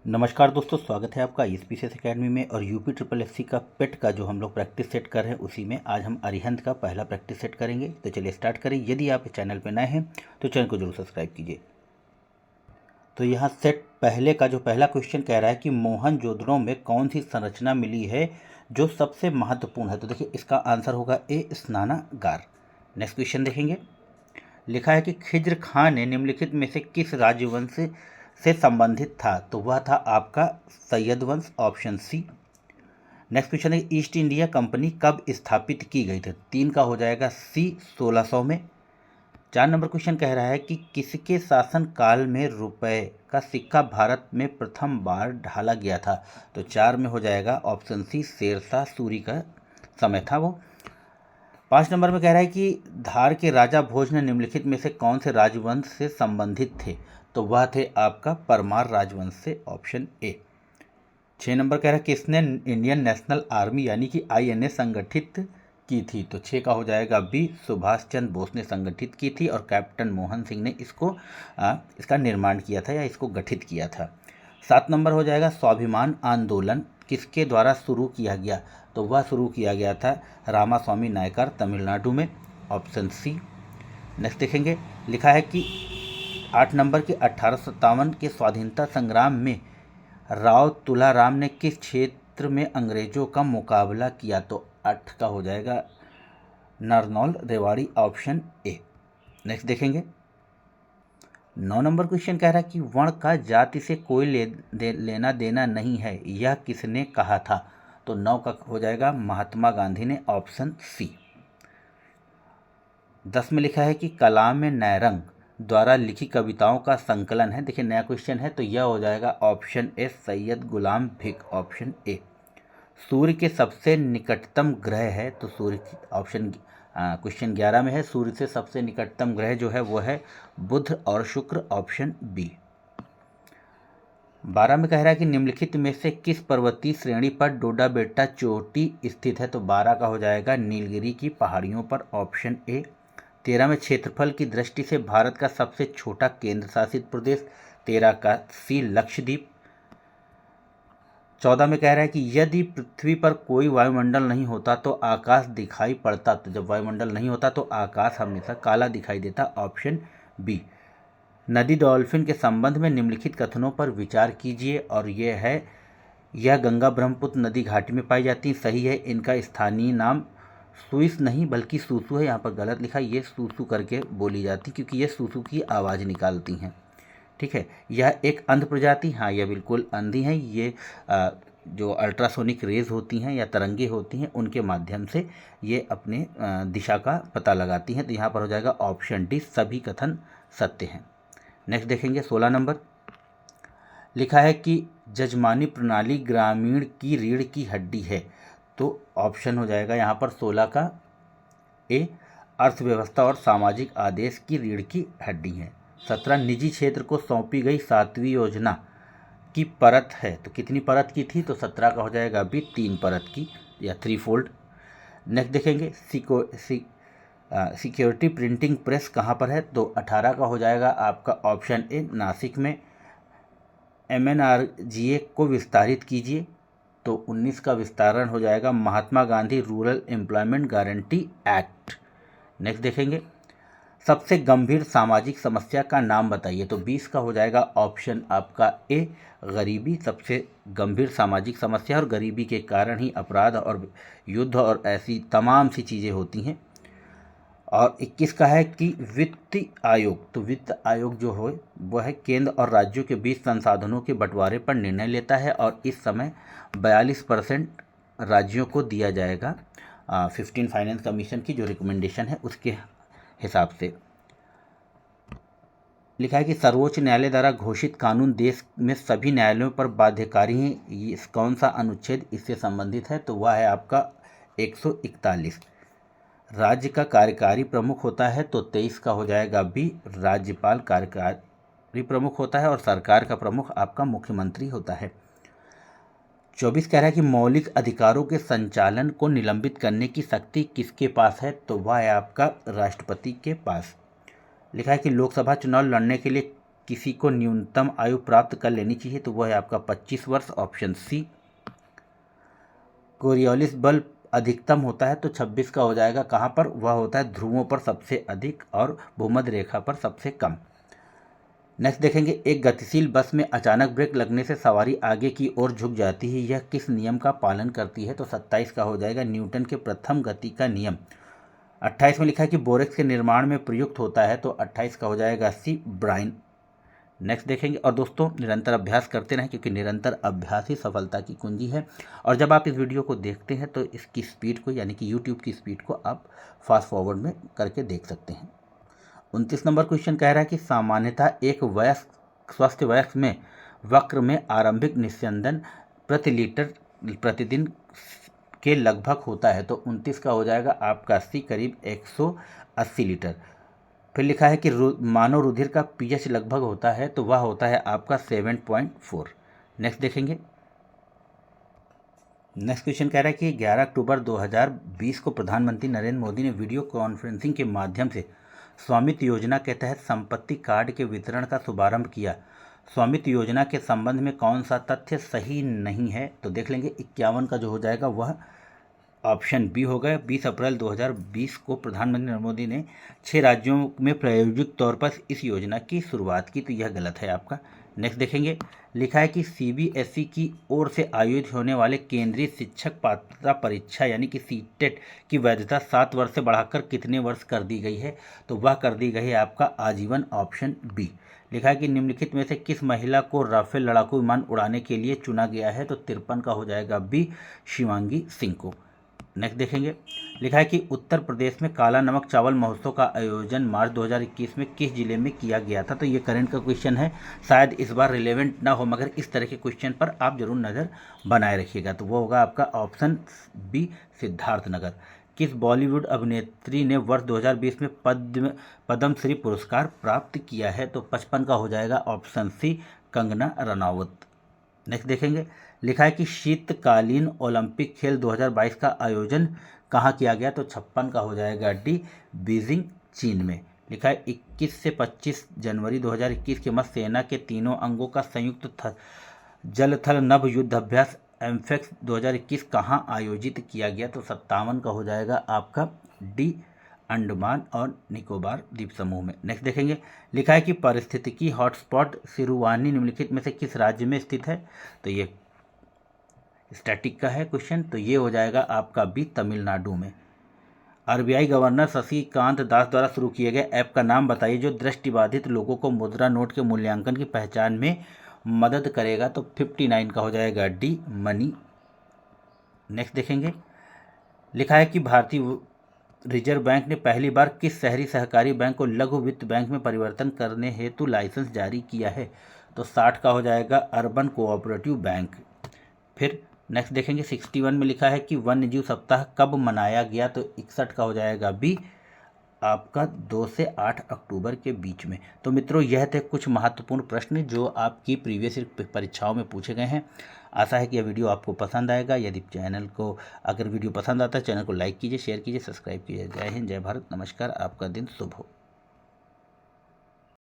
नमस्कार दोस्तों, स्वागत है आपका ईएसपीसीएस एकेडमी में। और यूपी ट्रिपल एससी का पेट का जो हम लोग प्रैक्टिस सेट कर रहे हैं उसी में आज हम अरिहंत का पहला प्रैक्टिस सेट करेंगे। तो चलिए स्टार्ट करें। यदि आप इस चैनल पर नए हैं तो चैनल को जरूर सब्सक्राइब कीजिए। तो यहाँ सेट पहले का जो पहला क्वेश्चन कह रहा है कि मोहनजोदड़ो में कौन सी संरचना मिली है जो सबसे महत्वपूर्ण है। तो देखिए इसका आंसर होगा ए, स्नानागार। नेक्स्ट क्वेश्चन देखेंगे। लिखा है कि खिज्र खां ने निम्नलिखित में से किस राजवंश से संबंधित था। तो वह था आपका सैयद वंश, ऑप्शन सी। नेक्स्ट क्वेश्चन है ईस्ट इंडिया कंपनी कब स्थापित की गई थी। 3 का हो जाएगा सी, 1600 में। 4 नंबर क्वेश्चन कह रहा है कि किसके शासन काल में रुपए का सिक्का भारत में प्रथम बार ढाला गया था। तो 4 में हो जाएगा ऑप्शन सी, शेरशाह सूरी का समय था वो। 5 नंबर में कह रहा है कि धार के राजा भोज ने निम्नलिखित में से कौन से राजवंश से संबंधित थे। तो वह थे आपका परमार राजवंश से, ऑप्शन ए। 6 नंबर कह रहा है किसने इंडियन नेशनल आर्मी यानी कि आईएनए संगठित की थी। तो 6 का हो जाएगा बी, सुभाष चंद्र बोस ने संगठित की थी और कैप्टन मोहन सिंह ने इसका निर्माण किया था या इसको गठित किया था। 7 नंबर हो जाएगा स्वाभिमान आंदोलन किसके द्वारा शुरू किया गया। तो वह शुरू किया गया था रामास्वामी नायकर, तमिलनाडु में, ऑप्शन सी। नेक्स्ट देखेंगे। लिखा है कि 8 नंबर के 1857 के स्वाधीनता संग्राम में राव तुलाराम ने किस क्षेत्र में अंग्रेजों का मुकाबला किया। तो 8 का हो जाएगा Narnaul, Rewari, option A. Next देखेंगे। 9 नंबर क्वेश्चन कह रहा है कि वर्ण का जाति से कोई लेना देना नहीं है, यह किसने कहा था। तो 9 का हो जाएगा महात्मा गांधी ने, ऑप्शन सी। 10 में लिखा है कि कलाम नैरंग द्वारा लिखी कविताओं का संकलन है। देखिए नया क्वेश्चन है तो यह हो जाएगा option A, Syed Ghulam Bhik, option A. सूर्य के सबसे निकटतम ग्रह है। तो सूर्य ऑप्शन क्वेश्चन 11 में है, सूर्य से सबसे निकटतम ग्रह जो है वो है बुध और शुक्र, ऑप्शन बी। 12 में कह रहा है कि निम्नलिखित में से किस पर्वतीय श्रेणी पर डोडा बेट्टा चोटी स्थित है। तो 12 का हो जाएगा नीलगिरी की पहाड़ियों पर, ऑप्शन ए। 13 में क्षेत्रफल की दृष्टि से भारत का सबसे छोटा केंद्र शासित प्रदेश। 13 का सी, लक्षद्वीप। 14 में कह रहा है कि यदि पृथ्वी पर कोई वायुमंडल नहीं होता तो आकाश दिखाई पड़ता। तो जब वायुमंडल नहीं होता तो आकाश हमेशा काला दिखाई देता, ऑप्शन बी। नदी डॉल्फिन के संबंध में निम्नलिखित कथनों पर विचार कीजिए। और यह गंगा ब्रह्मपुत्र नदी घाटी में पाई जाती, सही है। इनका स्थानीय नाम सुइस नहीं बल्कि सूसू है। यहाँ पर गलत लिखा, ये सूसू करके बोली जाती क्योंकि ये सूसू की आवाज़ निकालती हैं, ठीक है। यह एक अंध प्रजाति, हाँ यह बिल्कुल अंधी हैं। ये जो अल्ट्रासोनिक रेज होती हैं या तरंगे होती हैं उनके माध्यम से ये अपने दिशा का पता लगाती हैं। तो यहाँ पर हो जाएगा ऑप्शन डी, सभी कथन सत्य हैं। नेक्स्ट देखेंगे। 16 नंबर लिखा है कि जजमानी प्रणाली ग्रामीण की रीढ़ की हड्डी है। तो ऑप्शन हो जाएगा यहाँ पर 16 का ए, अर्थव्यवस्था और सामाजिक आदेश की रीढ़ की हड्डी है। 17 निजी क्षेत्र को सौंपी गई 7वीं योजना की परत है। तो कितनी परत की थी। तो 17 का हो जाएगा बी, 3 परत की या 3 फोल्ड। नेक्स्ट देखेंगे। सिक्योरिटी प्रिंटिंग प्रेस कहाँ पर है। तो 18 का हो जाएगा आपका ऑप्शन ए, नासिक में। MNRGA को विस्तारित कीजिए। तो 19 का विस्तारण हो जाएगा Mahatma Gandhi rural employment guarantee act. Next देखेंगे। सबसे गंभीर सामाजिक समस्या का नाम बताइए। तो 20 का हो जाएगा ऑप्शन आपका ए, गरीबी सबसे गंभीर सामाजिक समस्या, और गरीबी के कारण ही अपराध और युद्ध और ऐसी तमाम सी चीज़ें होती हैं। और 21 का है कि वित्त आयोग। तो वित्त आयोग जो हो वह है केंद्र और राज्यों के बीच संसाधनों के बंटवारे पर निर्णय लेता है और इस समय 42% राज्यों को दिया जाएगा 15 फाइनेंस कमीशन की जो रिकमेंडेशन है उसके हिसाब से। लिखा है कि सर्वोच्च न्यायालय द्वारा घोषित कानून देश में सभी न्यायालयों पर बाध्यकारी है। ये कौन सा अनुच्छेद इससे संबंधित है। तो वह है आपका 141। राज्य का कार्यकारी प्रमुख होता है। तो 23 का हो जाएगा बी, राज्यपाल कार्यकारी प्रमुख होता है और सरकार का प्रमुख आपका मुख्यमंत्री होता है। 24 कह रहा है कि मौलिक अधिकारों के संचालन को निलंबित करने की शक्ति किसके पास है। तो वह है आपका राष्ट्रपति के पास। लिखा है कि लोकसभा चुनाव लड़ने के लिए किसी को न्यूनतम आयु प्राप्त कर लेनी चाहिए तो वह है आपका 25 वर्ष, ऑप्शन सी। कोरियोलिस बल अधिकतम होता है तो 26 का हो जाएगा, कहाँ पर? वह होता है ध्रुवों पर सबसे अधिक और भूमध्य रेखा पर सबसे कम। नेक्स्ट देखेंगे, एक गतिशील बस में अचानक ब्रेक लगने से सवारी आगे की ओर झुक जाती है, यह किस नियम का पालन करती है? तो 27 का हो जाएगा न्यूटन के प्रथम गति का नियम। 28 में लिखा है कि बोरेक्स के निर्माण में प्रयुक्त होता है, तो 28 का हो जाएगा सी, ब्राइन। नेक्स्ट देखेंगे, और दोस्तों निरंतर अभ्यास करते रहें क्योंकि निरंतर अभ्यास ही सफलता की कुंजी है। और जब आप इस वीडियो को देखते हैं तो इसकी स्पीड को, यानी कि यूट्यूब की स्पीड को आप फास्ट फॉरवर्ड में करके देख सकते हैं। 29 नंबर क्वेश्चन कह रहा है कि सामान्यतः एक वयस्क स्वस्थ वयस्क में वक्र में आरंभिक निस्यंदन प्रति लीटर प्रतिदिन के लगभग होता है, तो 29 का हो जाएगा आपका सी, करीब 180 लीटर। फिर लिखा है कि मानव रुधिर का पीएच लगभग होता है, तो वह होता है आपका 7.4। नेक्स्ट देखेंगे, नेक्स्ट क्वेश्चन कह रहा है कि 11 अक्टूबर 2020 को प्रधानमंत्री नरेंद्र मोदी ने वीडियो कॉन्फ्रेंसिंग के माध्यम से स्वामित्व योजना के तहत संपत्ति कार्ड के वितरण का शुभारंभ किया। स्वामित्व योजना के संबंध में कौन सा तथ्य सही नहीं है? तो देख लेंगे, 51 का जो हो जाएगा वह ऑप्शन बी हो गया। 20 अप्रैल 2020 को प्रधानमंत्री नरेंद्र मोदी ने 6 राज्यों में प्रायोगिक तौर पर इस योजना की शुरुआत की, तो यह गलत है आपका। नेक्स्ट देखेंगे, लिखा है कि सीबीएसई की ओर से आयोजित होने वाले केंद्रीय शिक्षक पात्रता परीक्षा यानी कि सीटेट की वैधता 7 वर्ष से बढ़ाकर कितने वर्ष कर दी गई है? तो वह कर दी गई है आपका आजीवन, ऑप्शन बी। लिखा है कि निम्नलिखित में से किस महिला को राफेल लड़ाकू विमान उड़ाने के लिए चुना गया है? तो 53 का हो जाएगा बी, शिवांगी सिंह को। नेक्स्ट देखेंगे, लिखा है कि उत्तर प्रदेश में काला नमक चावल महोत्सव का आयोजन मार्च 2021 में किस जिले में किया गया था? तो ये करंट का क्वेश्चन है, शायद इस बार रिलेवेंट ना हो, मगर इस तरह के क्वेश्चन पर आप जरूर नज़र बनाए रखिएगा। तो वो होगा आपका ऑप्शन बी, सिद्धार्थनगर। किस बॉलीवुड अभिनेत्री ने वर्ष 2020 में पद्मश्री पुरस्कार प्राप्त किया है? तो 55 का हो जाएगा option C, Kangana Ranaut. Next देखेंगे, लिखा है कि शीतकालीन ओलंपिक खेल 2022 का आयोजन कहाँ किया गया? तो 56 का हो जाएगा डी, बीजिंग, चीन में। लिखा है 21 से 25 जनवरी 2021 के मध्य सेना के तीनों अंगों का संयुक्त जल थल नभ युद्ध अभ्यास एम्फेक्स 2021 कहाँ आयोजित किया गया? तो 57 का हो जाएगा आपका डी, अंडमान और निकोबार द्वीप समूह में। नेक्स्ट देखेंगे, लिखा है कि पारिस्थितिकी हॉटस्पॉट सिरुवानी निम्नलिखित में से किस राज्य में स्थित है? तो ये स्टैटिक का है क्वेश्चन, तो ये हो जाएगा आपका बी, तमिलनाडु में। आरबीआई गवर्नर शशिकांत दास द्वारा शुरू किए गए ऐप का नाम बताइए जो दृष्टिबाधित लोगों को मुद्रा नोट के मूल्यांकन की पहचान में मदद करेगा? तो 59 का हो जाएगा डी, मनी। नेक्स्ट देखेंगे, लिखा है कि भारतीय रिजर्व बैंक ने पहली बार किस शहरी सहकारी बैंक को लघु वित्त बैंक में परिवर्तन करने हेतु लाइसेंस जारी किया है? तो 60 का हो जाएगा अर्बन कोऑपरेटिव बैंक। फिर नेक्स्ट देखेंगे, 61 में लिखा है कि वन्यजीव सप्ताह कब मनाया गया? तो 61 का हो जाएगा बी, आपका 2 से 8 अक्टूबर के बीच में। तो मित्रों, यह थे कुछ महत्वपूर्ण प्रश्न जो आपकी प्रीवियस परीक्षाओं में पूछे गए हैं। आशा है कि यह वीडियो आपको पसंद आएगा। यदि अगर वीडियो पसंद आता है चैनल को लाइक कीजिए, शेयर कीजिए, सब्सक्राइब कीजिए। जय हिंद, जय भारत, नमस्कार, आपका दिन शुभ हो।